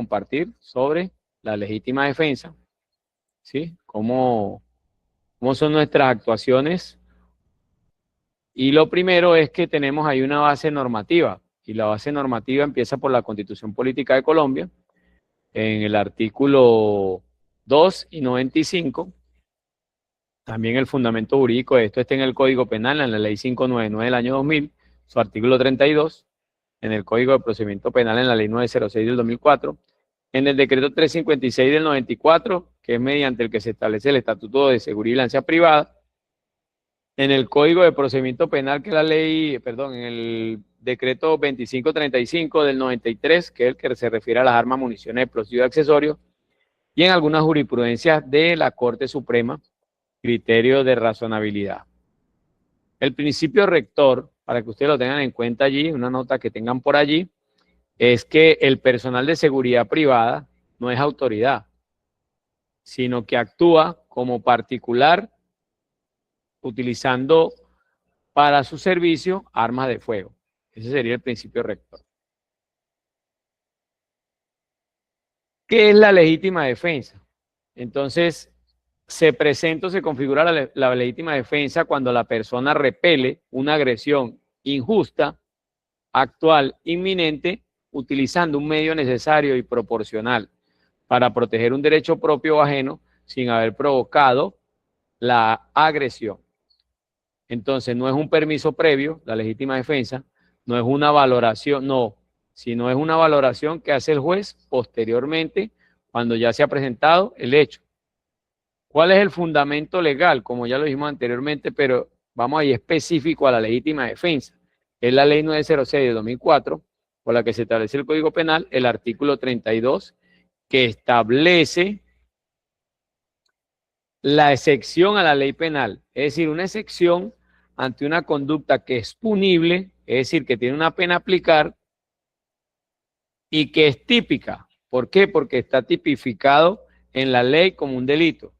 compartir sobre la legítima defensa, ¿sí? Cómo son nuestras actuaciones. Y lo primero es que tenemos ahí una base normativa, y la base normativa empieza por la Constitución Política de Colombia, en el artículo 2 y 95. También el fundamento jurídico de esto está en el Código Penal, en la Ley 599 del año 2000, su artículo 32, en el Código de Procedimiento Penal, en la Ley 906 del 2004, en el Decreto 356 del 94, que es mediante el que se establece el Estatuto de Seguridad y Vigilancia Privada, en el Código de Procedimiento Penal, que es la ley, perdón, en el Decreto 2535 del 93, que es el que se refiere a las armas, municiones, explosivos y accesorios, y en algunas jurisprudencias de la Corte Suprema, criterio de razonabilidad. El principio rector, para que ustedes lo tengan en cuenta allí, una nota que tengan por allí, es que el personal de seguridad privada no es autoridad, sino que actúa como particular utilizando para su servicio armas de fuego. Ese sería el principio rector. ¿Qué es la legítima defensa? Entonces, se presenta o se configura la legítima defensa cuando la persona repele una agresión injusta, actual, inminente, utilizando un medio necesario y proporcional para proteger un derecho propio o ajeno sin haber provocado la agresión. Entonces, no es un permiso previo, la legítima defensa, no es una valoración, no, sino es una valoración que hace el juez posteriormente cuando ya se ha presentado el hecho. ¿Cuál es el fundamento legal? Como ya lo dijimos anteriormente, pero vamos ahí específico a la legítima defensa. Es la ley 906 de 2004, por la que se establece el Código Penal, el artículo 32, que establece la excepción a la ley penal. Es decir, una excepción ante una conducta que es punible, es decir, que tiene una pena a aplicar y que es típica. ¿Por qué? Porque está tipificado en la ley como un delito.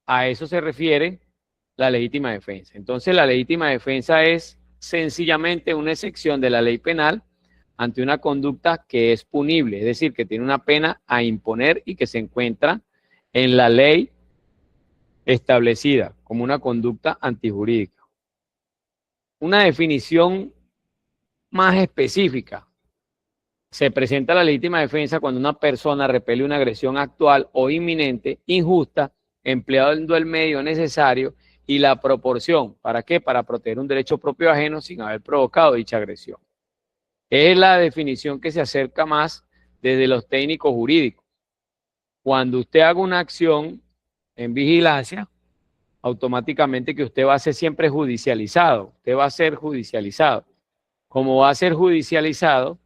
A eso se refiere la legítima defensa. Entonces, la legítima defensa es sencillamente una excepción de la ley penal ante una conducta que es punible, es decir, que tiene una pena a imponer y que se encuentra en la ley establecida como una conducta antijurídica. Una definición más específica. Se presenta la legítima defensa cuando una persona repele una agresión actual o inminente, injusta, empleando el medio necesario y la proporción. ¿Para qué? Para proteger un derecho propio ajeno sin haber provocado dicha agresión. Es la definición que se acerca más desde los técnicos jurídicos. Cuando usted haga una acción en vigilancia, automáticamente que usted va a ser siempre judicializado. Usted va a ser judicializado. Como va a ser judicializado,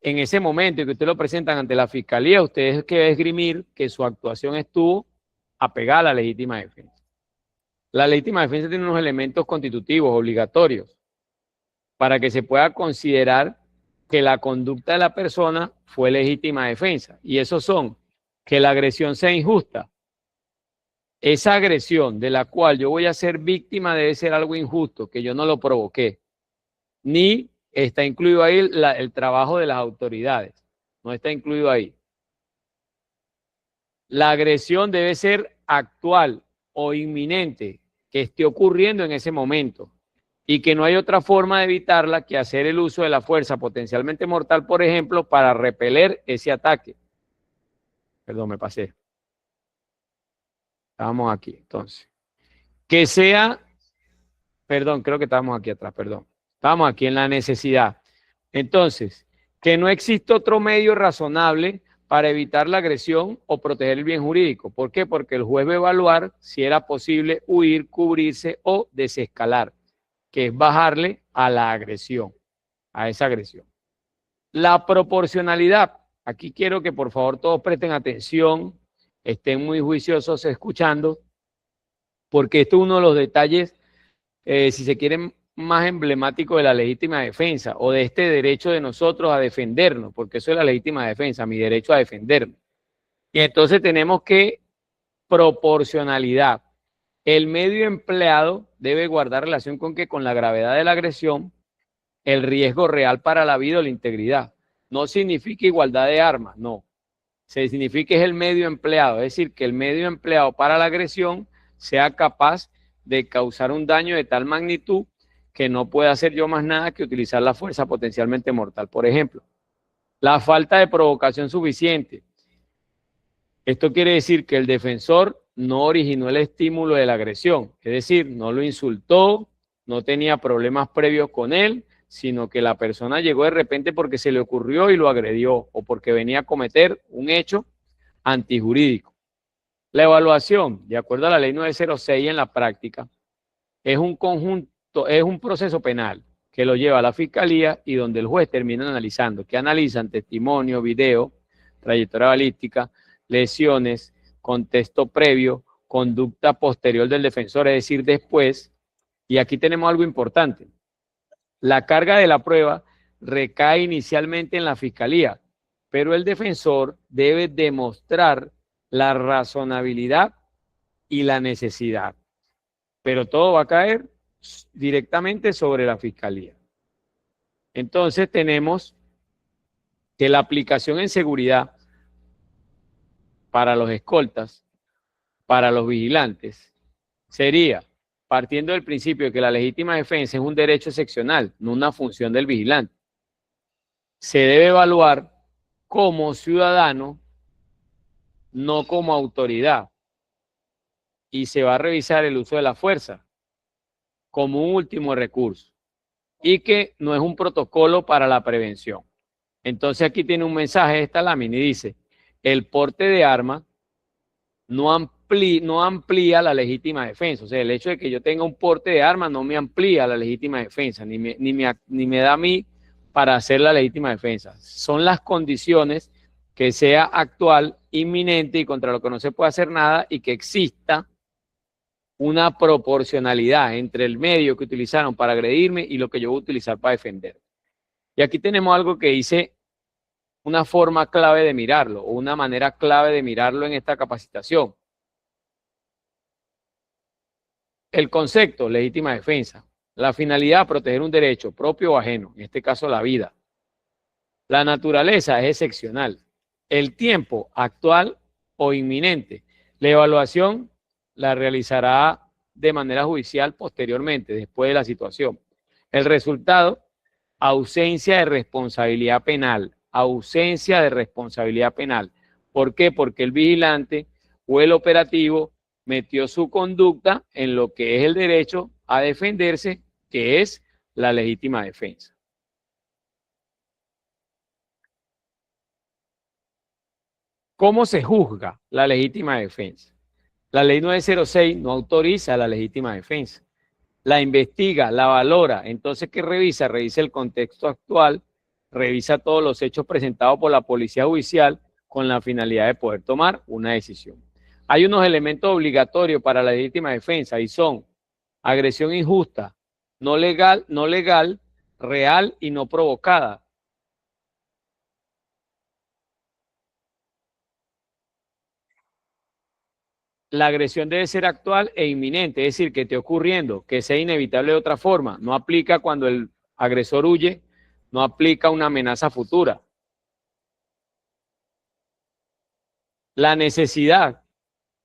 en ese momento en que usted lo presentan ante la fiscalía, usted es que va a esgrimir que su actuación estuvo apegada a la legítima defensa. La legítima defensa tiene unos elementos constitutivos obligatorios para que se pueda considerar que la conducta de la persona fue legítima defensa. Y esos son que la agresión sea injusta. Esa agresión de la cual yo voy a ser víctima debe ser algo injusto, que yo no lo provoqué. Ni está incluido ahí el trabajo de las autoridades. No está incluido ahí. La agresión debe ser actual o inminente, que esté ocurriendo en ese momento y que no hay otra forma de evitarla que hacer el uso de la fuerza potencialmente mortal, por ejemplo, para repeler ese ataque. Perdón, me pasé. Estábamos aquí, entonces. Que sea, perdón, creo que estábamos aquí atrás, perdón. Estábamos aquí en la necesidad. Entonces, que no existe otro medio razonable para evitar la agresión o proteger el bien jurídico. ¿Por qué? Porque el juez va a evaluar si era posible huir, cubrirse o desescalar, que es bajarle a la agresión, a esa agresión. La proporcionalidad. Aquí quiero que por favor todos presten atención, estén muy juiciosos escuchando, porque esto es uno de los detalles, si se quieren, más emblemático de la legítima defensa o de este derecho de nosotros a defendernos, porque eso es la legítima defensa, mi derecho a defenderme. Y entonces tenemos que proporcionalidad. El medio empleado debe guardar relación con la gravedad de la agresión, el riesgo real para la vida o la integridad. No significa igualdad de armas, no. Se significa es el medio empleado, es decir, que el medio empleado para la agresión sea capaz de causar un daño de tal magnitud que no pueda hacer yo más nada que utilizar la fuerza potencialmente mortal. Por ejemplo, la falta de provocación suficiente. Esto quiere decir que el defensor no originó el estímulo de la agresión, es decir, no lo insultó, no tenía problemas previos con él, sino que la persona llegó de repente porque se le ocurrió y lo agredió o porque venía a cometer un hecho antijurídico. La evaluación, de acuerdo a la ley 906 en la práctica, es un conjunto, es un proceso penal que lo lleva a la fiscalía y donde el juez termina analizando, que analizan testimonio, video, trayectoria balística, lesiones, contexto previo, conducta posterior del defensor, es decir, después. Y aquí tenemos algo importante. La carga de la prueba recae inicialmente en la fiscalía, pero el defensor debe demostrar la razonabilidad y la necesidad. Pero todo va a caer directamente sobre la fiscalía. Entonces tenemos que la aplicación en seguridad para los escoltas, para los vigilantes, sería partiendo del principio de que la legítima defensa es un derecho excepcional, no una función del vigilante. Se debe evaluar como ciudadano, no como autoridad. Y se va a revisar el uso de la fuerza como un último recurso y que no es un protocolo para la prevención. Entonces aquí tiene un mensaje esta lámina y dice, el porte de arma no amplía la legítima defensa. O sea, el hecho de que yo tenga un porte de arma no me amplía la legítima defensa, ni me da a mí para hacer la legítima defensa. Son las condiciones que sea actual, inminente y contra lo que no se puede hacer nada y que exista una proporcionalidad entre el medio que utilizaron para agredirme y lo que yo voy a utilizar para defender. Y aquí tenemos algo que dice una forma clave de mirarlo o una manera clave de mirarlo en esta capacitación. El concepto, legítima defensa. La finalidad, proteger un derecho propio o ajeno, en este caso la vida. La naturaleza es excepcional. El tiempo, actual o inminente. La evaluación la realizará de manera judicial posteriormente, después de la situación. El resultado, ausencia de responsabilidad penal. Ausencia de responsabilidad penal. ¿Por qué? Porque el vigilante o el operativo metió su conducta en lo que es el derecho a defenderse, que es la legítima defensa. ¿Cómo se juzga la legítima defensa? La ley 906 no autoriza la legítima defensa. La investiga, la valora. Entonces, ¿qué revisa? Revisa el contexto actual, revisa todos los hechos presentados por la policía judicial con la finalidad de poder tomar una decisión. Hay unos elementos obligatorios para la legítima defensa y son agresión injusta, no legal, real y no provocada. La agresión debe ser actual e inminente, es decir, que esté ocurriendo, que sea inevitable de otra forma. No aplica cuando el agresor huye, no aplica una amenaza futura. La necesidad,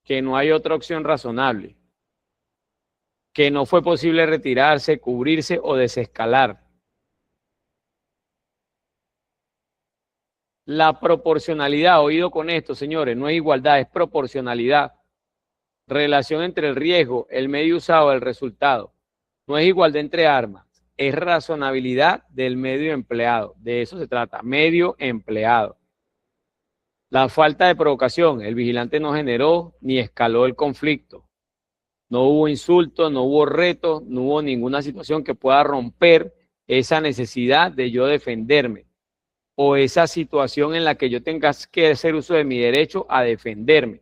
que no hay otra opción razonable, que no fue posible retirarse, cubrirse o desescalar. La proporcionalidad, oído con esto, señores, no es igualdad, es proporcionalidad. Relación entre el riesgo, el medio usado, el resultado. No es igualdad entre armas, es razonabilidad del medio empleado. De eso se trata, medio empleado. La falta de provocación, el vigilante no generó ni escaló el conflicto. No hubo insultos, no hubo retos, no hubo ninguna situación que pueda romper esa necesidad de yo defenderme o esa situación en la que yo tenga que hacer uso de mi derecho a defenderme.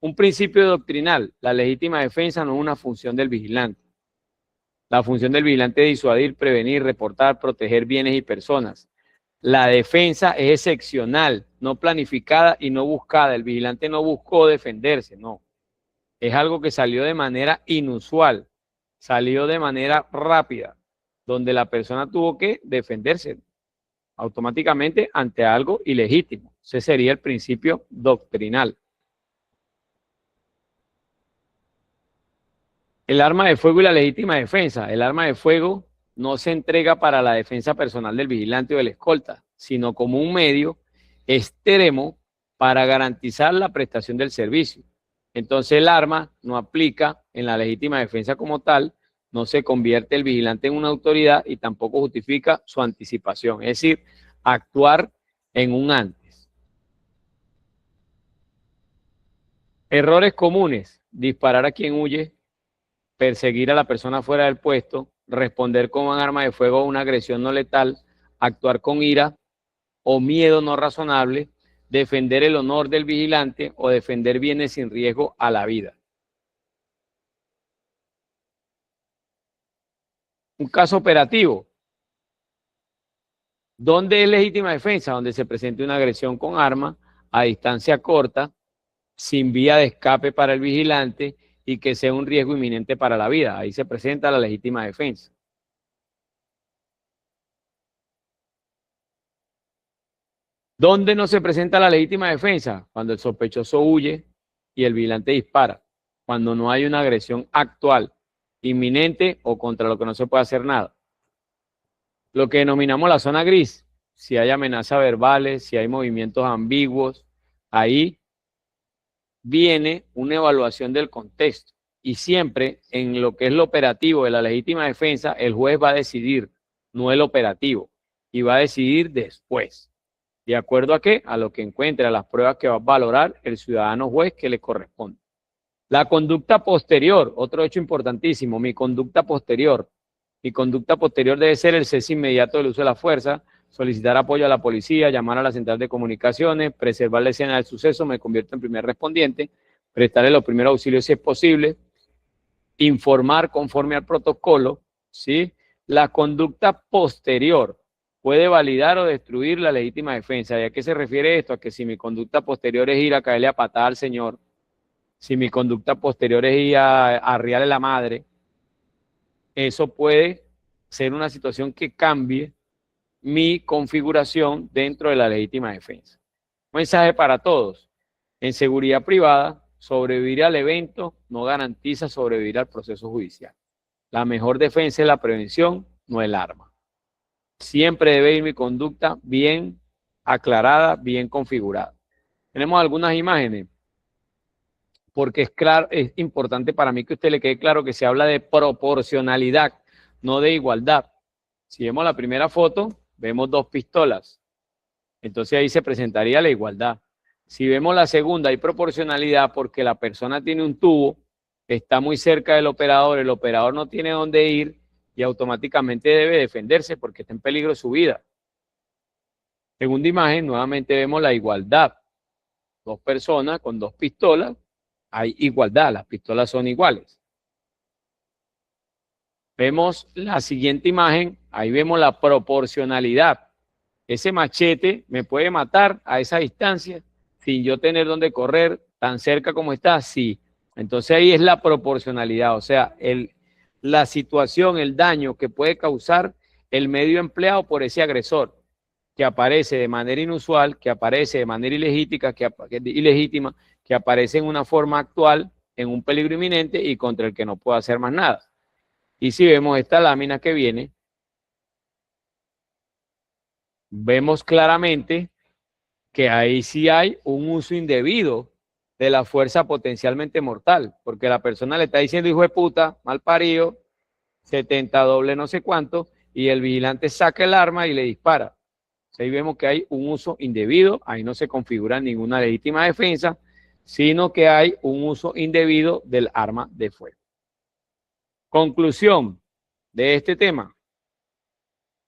Un principio doctrinal, la legítima defensa no es una función del vigilante. La función del vigilante es disuadir, prevenir, reportar, proteger bienes y personas. La defensa es excepcional, no planificada y no buscada. El vigilante no buscó defenderse, no. Es algo que salió de manera inusual, salió de manera rápida, donde la persona tuvo que defenderse. automáticamente ante algo ilegítimo. Ese sería el principio doctrinal. El arma de fuego y la legítima defensa. El arma de fuego no se entrega para la defensa personal del vigilante o del escolta, sino como un medio extremo para garantizar la prestación del servicio. Entonces el arma no aplica en la legítima defensa como tal, no se convierte el vigilante en una autoridad y tampoco justifica su anticipación, es decir, actuar en un antes. Errores comunes: disparar a quien huye, perseguir a la persona fuera del puesto, responder con un arma de fuego a una agresión no letal, actuar con ira o miedo no razonable, defender el honor del vigilante o defender bienes sin riesgo a la vida. Un caso operativo. ¿Dónde es legítima defensa? Donde se presente una agresión con arma a distancia corta, sin vía de escape para el vigilante y que sea un riesgo inminente para la vida. Ahí se presenta la legítima defensa. ¿Dónde no se presenta la legítima defensa? Cuando el sospechoso huye y el vigilante dispara. Cuando no hay una agresión actual, inminente o contra lo que no se puede hacer nada. Lo que denominamos la zona gris. Si hay amenazas verbales, si hay movimientos ambiguos, ahí viene una evaluación del contexto. Y siempre en lo que es lo operativo de la legítima defensa, el juez va a decidir, no el operativo, y va a decidir después. ¿De acuerdo a qué? A lo que encuentre, a las pruebas que va a valorar el ciudadano juez que le corresponde. La conducta posterior, otro hecho importantísimo, mi conducta posterior. Mi conducta posterior debe ser el cese inmediato del uso de la fuerza, solicitar apoyo a la policía, llamar a la central de comunicaciones, preservar la escena del suceso, me convierto en primer respondiente, prestarle los primeros auxilios si es posible, informar conforme al protocolo, ¿sí? La conducta posterior puede validar o destruir la legítima defensa. ¿Y a qué se refiere esto? A que si mi conducta posterior es ir a caerle a patada al señor, si mi conducta posterior es ir a arriarle la madre, eso puede ser una situación que cambie mi configuración dentro de la legítima defensa. Mensaje para todos. En seguridad privada, sobrevivir al evento no garantiza sobrevivir al proceso judicial. La mejor defensa es la prevención, no el arma. Siempre debe ir mi conducta bien aclarada, bien configurada. Tenemos algunas imágenes, porque es claro, es importante para mí que a usted le quede claro que se habla de proporcionalidad, no de igualdad. Si vemos la primera foto, vemos dos pistolas. Entonces ahí se presentaría la igualdad. Si vemos la segunda, hay proporcionalidad porque la persona tiene un tubo, está muy cerca del operador, el operador no tiene dónde ir y automáticamente debe defenderse porque está en peligro su vida. Segunda imagen, nuevamente vemos la igualdad. Dos personas con dos pistolas, hay igualdad, las pistolas son iguales. Vemos la siguiente imagen, ahí vemos la proporcionalidad. Ese machete me puede matar a esa distancia sin yo tener dónde correr, tan cerca como está, sí. Entonces ahí es la proporcionalidad, o sea, la situación, el daño que puede causar el medio empleado por ese agresor, que aparece de manera inusual, que aparece de manera ilegítima, que aparece en una forma actual, en un peligro inminente y contra el que no puedo hacer más nada. Y si vemos esta lámina que viene, vemos claramente que ahí sí hay un uso indebido de la fuerza potencialmente mortal, porque la persona le está diciendo hijo de puta, mal parido, 70 doble no sé cuánto, y el vigilante saca el arma y le dispara. Ahí vemos que hay un uso indebido, ahí no se configura ninguna legítima defensa, sino que hay un uso indebido del arma de fuego. Conclusión de este tema.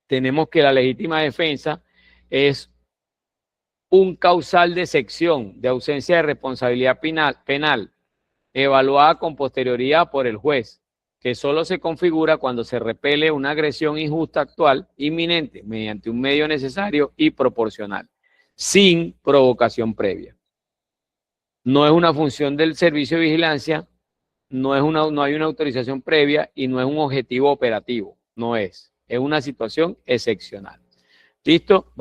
Tenemos que la legítima defensa es un causal de sección de ausencia de responsabilidad penal evaluada con posterioridad por el juez, que solo se configura cuando se repele una agresión injusta actual, inminente, mediante un medio necesario y proporcional, sin provocación previa. No es una función del servicio de vigilancia, no hay una autorización previa y no es un objetivo operativo, no es. Es una situación excepcional. ¿Listo?